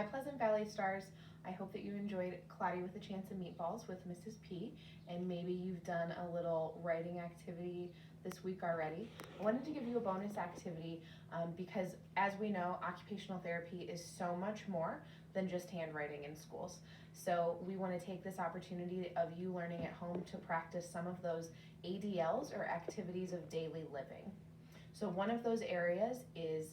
Hi Pleasant Valley Stars. I hope that you enjoyed Cloudy with a Chance of Meatballs with Mrs. P, and maybe you've done a little writing activity this week already. I wanted to give you a bonus activity because, as we know, occupational therapy is so much more than just handwriting in schools. So we want to take this opportunity of you learning at home to practice some of those ADLs, or activities of daily living. So one of those areas is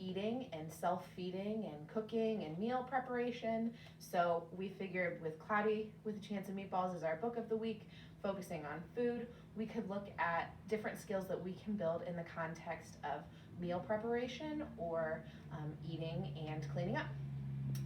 eating and self-feeding and cooking and meal preparation. So we figured with Cloudy with a Chance of Meatballs as our book of the week, focusing on food, we could look at different skills that we can build in the context of meal preparation or eating and cleaning up.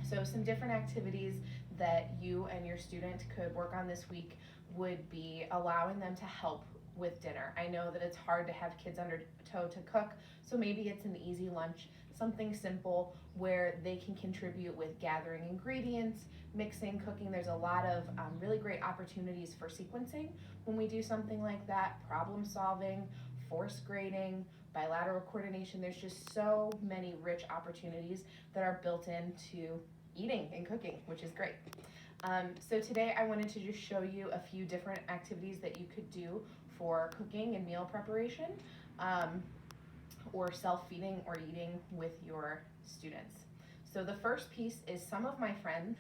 So some different activities that you and your student could work on this week would be allowing them to help with dinner. I know that it's hard to have kids under tow to cook, so maybe it's an easy lunch, something simple where they can contribute with gathering ingredients, mixing, cooking. There's a lot of really great opportunities for sequencing when we do something like that, problem solving, force grading, bilateral coordination. There's just so many rich opportunities that are built into eating and cooking, which is great. So today I wanted to just show you a few different activities that you could do for cooking and meal preparation, or self-feeding or eating with your students. So the first piece is some of my friends,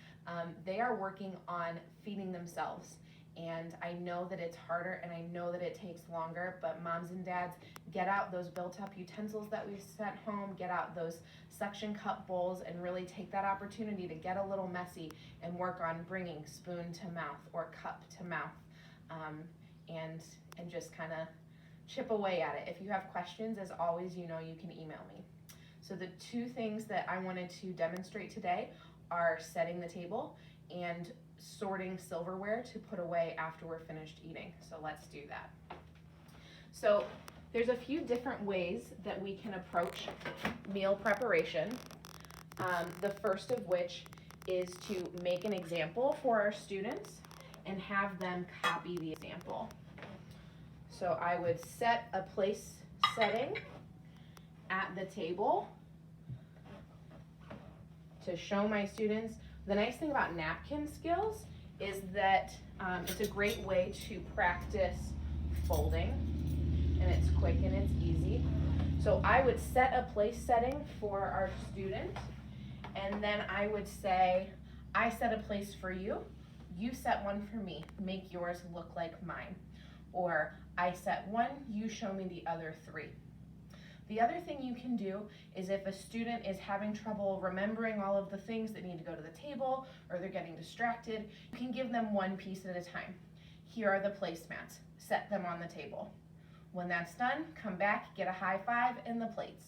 they are working on feeding themselves. And I know that it's harder and I know that it takes longer, but moms and dads, get out those built-up utensils that we've sent home, get out those suction cup bowls, and really take that opportunity to get a little messy and work on bringing spoon to mouth or cup to mouth, and just kind of chip away at it. If you have questions, as always, you know you can email me. So the two things that I wanted to demonstrate today are setting the table and sorting silverware to put away after we're finished eating. So let's do that. So there's a few different ways that we can approach meal preparation. The first of which is to make an example for our students and have them copy the example. So I would set a place setting at the table to show my students. The nice thing about napkin skills is that it's a great way to practice folding, and it's quick and it's easy. So I would set a place setting for our student, and then I would say, I set a place for you, you set one for me, make yours look like mine. Or I set one, you show me the other three. The other thing you can do is if a student is having trouble remembering all of the things that need to go to the table, or they're getting distracted, you can give them one piece at a time. Here are the placemats, set them on the table. When that's done, come back, get a high five and the plates.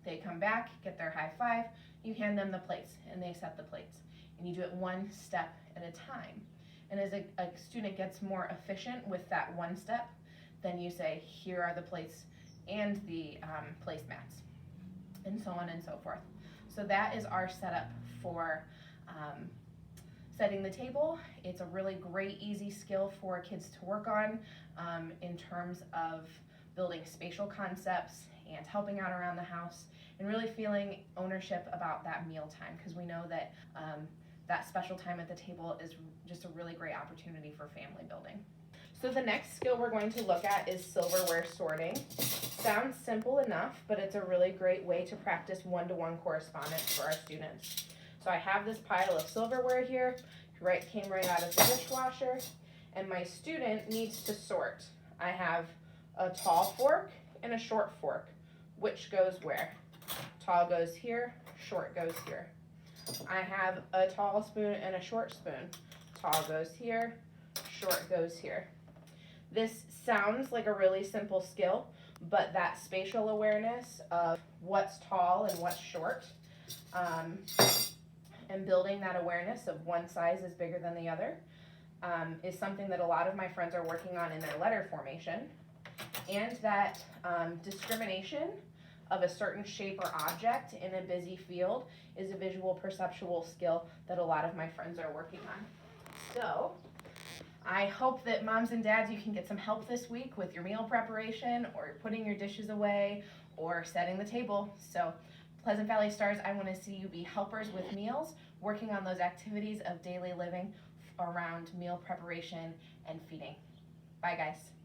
They come back, get their high five, you hand them the plates, and they set the plates. And you do it one step at a time. And as a student gets more efficient with that one step, then you say, here are the plates and the placemats, and so on and so forth. So that is our setup for setting the table. It's a really great, easy skill for kids to work on in terms of building spatial concepts and helping out around the house and really feeling ownership about that meal time, because we know that that special time at the table is just a really great opportunity for family building. So the next skill we're going to look at is silverware sorting. Sounds simple enough, but it's a really great way to practice one-to-one correspondence for our students. So I have this pile of silverware here, came right out of the dishwasher, and my student needs to sort. I have a tall fork and a short fork. Which goes where? Tall goes here, short goes here. I have a tall spoon and a short spoon. Tall goes here, short goes here. This sounds like a really simple skill, but that spatial awareness of what's tall and what's short, and building that awareness of one size is bigger than the other, is something that a lot of my friends are working on in their letter formation. And that discrimination of a certain shape or object in a busy field is a visual perceptual skill that a lot of my friends are working on. So I hope that moms and dads, you can get some help this week with your meal preparation or putting your dishes away or setting the table. So Pleasant Valley Stars, I want to see you be helpers with meals, working on those activities of daily living around meal preparation and feeding. Bye, guys.